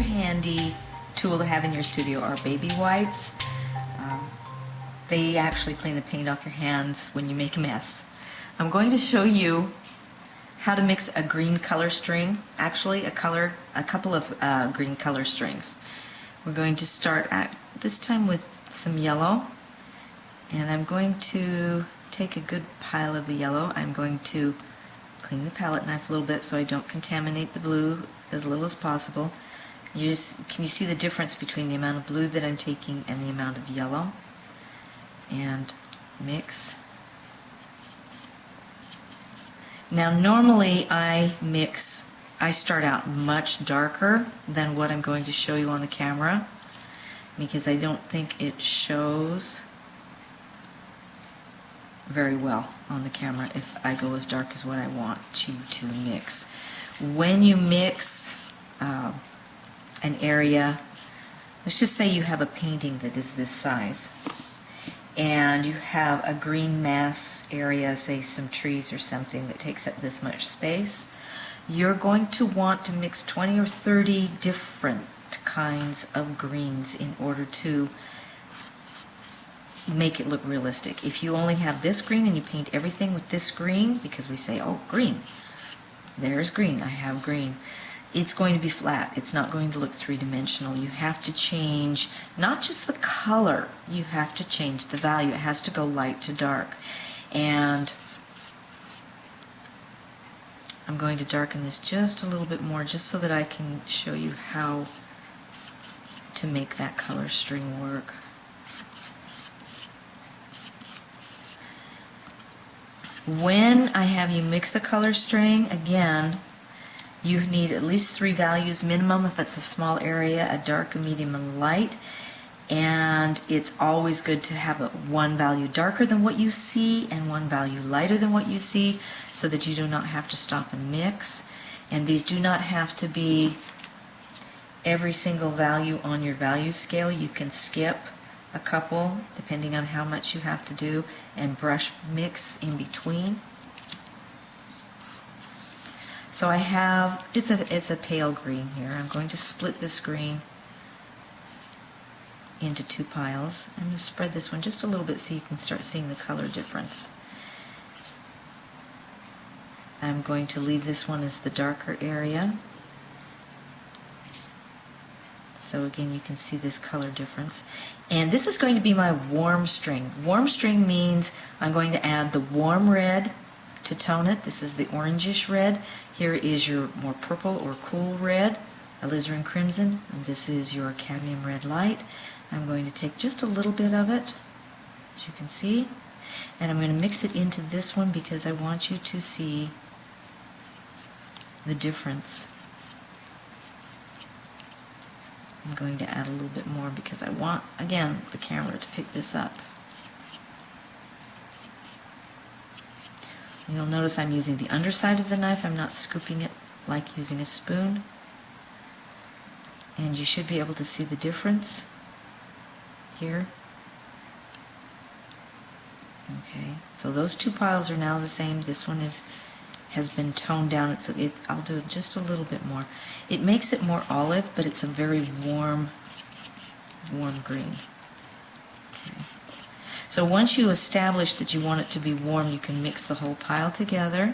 handy tool to have in your studio are baby wipes. They actually clean the paint off your hands when you make a mess. I'm going to show you how to mix a green color string, actually a couple of green color strings. We're going to start at this time with some yellow, and I'm going to take a good pile of the yellow. I'm going to clean the palette knife a little bit so I don't contaminate the blue as little as possible. Can you see the difference between the amount of blue that I'm taking and the amount of yellow? And mix. Now normally I start out much darker than what I'm going to show you on the camera because I don't think it shows very well on the camera if I go as dark as what I want you to mix. When you mix an area, let's just say you have a painting that is this size and you have a green mass area, say some trees or something that takes up this much space, you're going to want to mix 20 or 30 different kinds of greens in order to make it look realistic. If you only have this green and you paint everything with this green, because we say, oh, green, there's green, I have green, it's going to be flat. It's not going to look three-dimensional. You have to change not just the color, you have to change the value. It has to go light to dark. And I'm going to darken this just a little bit more just so that I can show you how to make that color string work. When I have you mix a color string, again, you need at least 3 values minimum if it's a small area, a dark, a medium, and light. And it's always good to have one value darker than what you see and one value lighter than what you see so that you do not have to stop and mix. And these do not have to be every single value on your value scale. You can skip a couple depending on how much you have to do and brush mix in between. So I have, it's a pale green here. I'm going to split this green into 2 piles. I'm going to spread this one just a little bit so you can start seeing the color difference. I'm going to leave this one as the darker area. So again, you can see this color difference. And this is going to be my warm string. Warm string means I'm going to add the warm red to tone it. This is the orangish red. Here is your more purple or cool red, alizarin crimson, and this is your cadmium red light. I'm going to take just a little bit of it, as you can see, and I'm going to mix it into this one because I want you to see the difference. I'm going to add a little bit more because I want, again, the camera to pick this up. You'll notice I'm using the underside of the knife. I'm not scooping it like using a spoon. And you should be able to see the difference here. Okay, so those 2 piles are now the same. This one has been toned down. I'll do just a little bit more. It makes it more olive, but it's a very warm green. Okay. So once you establish that you want it to be warm, you can mix the whole pile together.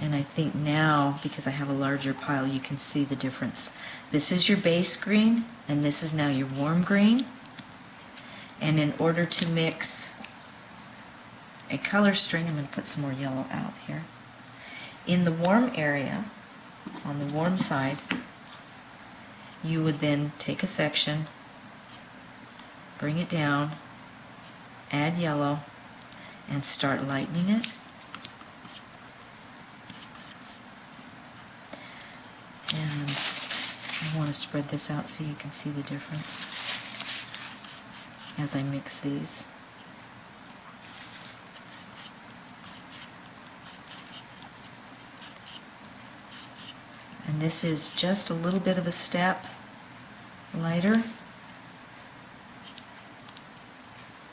And I think now, because I have a larger pile, you can see the difference. This is your base green, and this is now your warm green. And in order to mix a color string, I'm going to put some more yellow out here. In the warm area, on the warm side, you would then take a section, bring it down, add yellow, and start lightening it. And I want to spread this out so you can see the difference as I mix these. And this is just a little bit of a step lighter,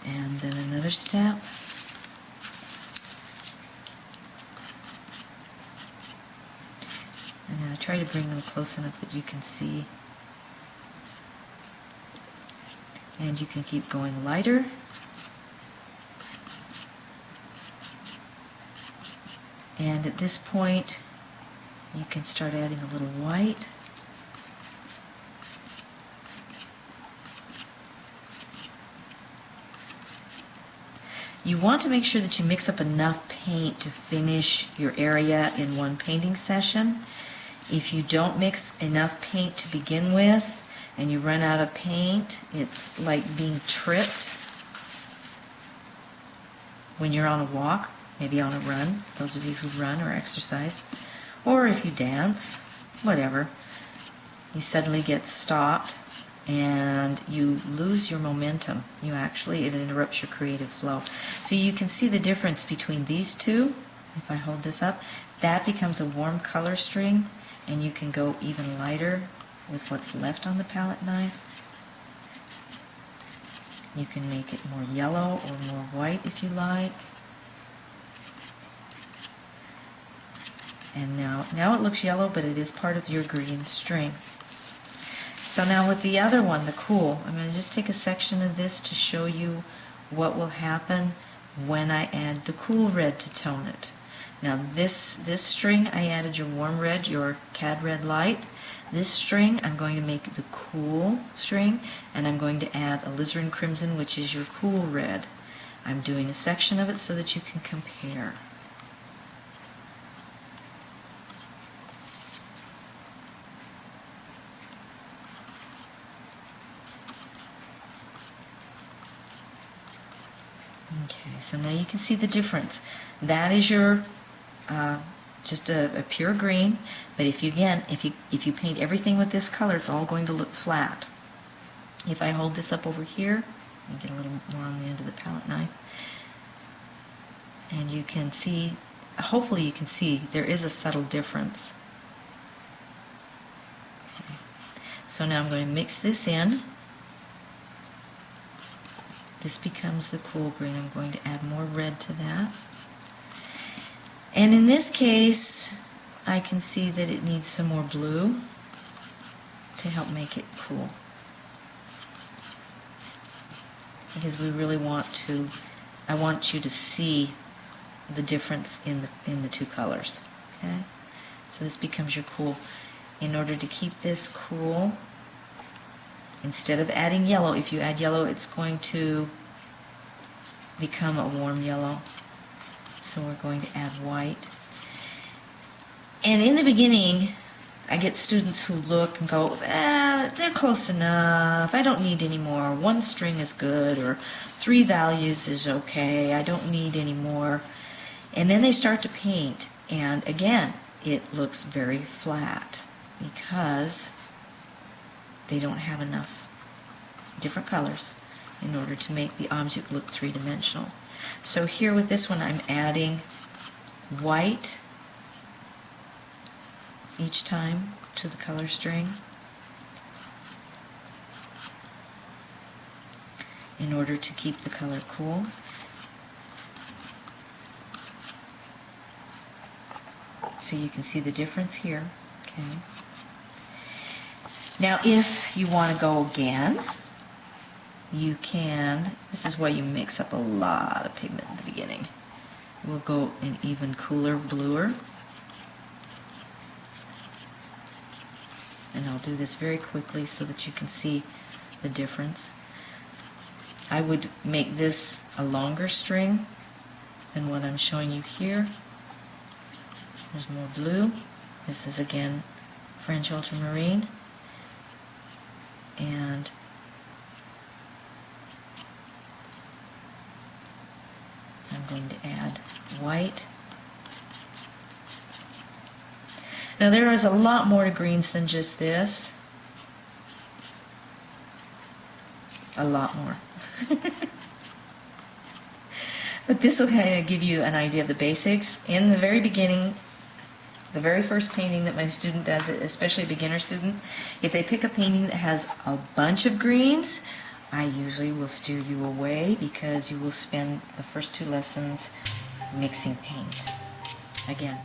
and then another step, I try to bring them close enough that you can see. And you can keep going lighter. And at this point, you can start adding a little white. You want to make sure that you mix up enough paint to finish your area in one painting session. If you don't mix enough paint to begin with and you run out of paint, it's like being tripped when you're on a walk, maybe on a run, those of you who run or exercise, or if you dance, whatever. You suddenly get stopped and you lose your momentum. It interrupts your creative flow. So you can see the difference between these two. If I hold this up, that becomes a warm color string, and you can go even lighter with what's left on the palette knife. You can make it more yellow or more white if you like. And now it looks yellow, but it is part of your green string. So now with the other one, the cool, I'm going to just take a section of this to show you what will happen when I add the cool red to tone it. Now this string, I added your warm red, your cad red light. This string, I'm going to make the cool string, and I'm going to add alizarin crimson, which is your cool red. I'm doing a section of it so that you can compare. Okay, so now you can see the difference. That is your just a pure green, but if you paint everything with this color, it's all going to look flat. If I hold this up over here, and get a little more on the end of the palette knife, and you can see, hopefully you can see, there is a subtle difference. Okay. So now I'm going to mix this in. This becomes the cool green. I'm going to add more red to that. And in this case, I can see that it needs some more blue to help make it cool. Because we really I want you to see the difference in the two colors. Okay? So this becomes your cool. In order to keep this cool, instead of adding yellow, if you add yellow, it's going to become a warm yellow. So we're going to add white. And in the beginning, I get students who look and go, they're close enough. I don't need any more. One string is good, or 3 values is okay. I don't need any more. And then they start to paint, and again, it looks very flat because they don't have enough different colors in order to make the object look three-dimensional. So here with this one, I'm adding white each time to the color string in order to keep the color cool. So you can see the difference here. Okay. Now if you want to go again, you can, this is why you mix up a lot of pigment in the beginning. We'll go an even cooler, bluer. And I'll do this very quickly so that you can see the difference. I would make this a longer string than what I'm showing you here. There's more blue. This is again French ultramarine. And I'm going to add white. Now there is a lot more to greens than just this. A lot more. But this will kind of give you an idea of the basics. In the very beginning, the very first painting that my student does, especially a beginner student, if they pick a painting that has a bunch of greens, I usually will steer you away because you will spend the first 2 lessons mixing paint. Again,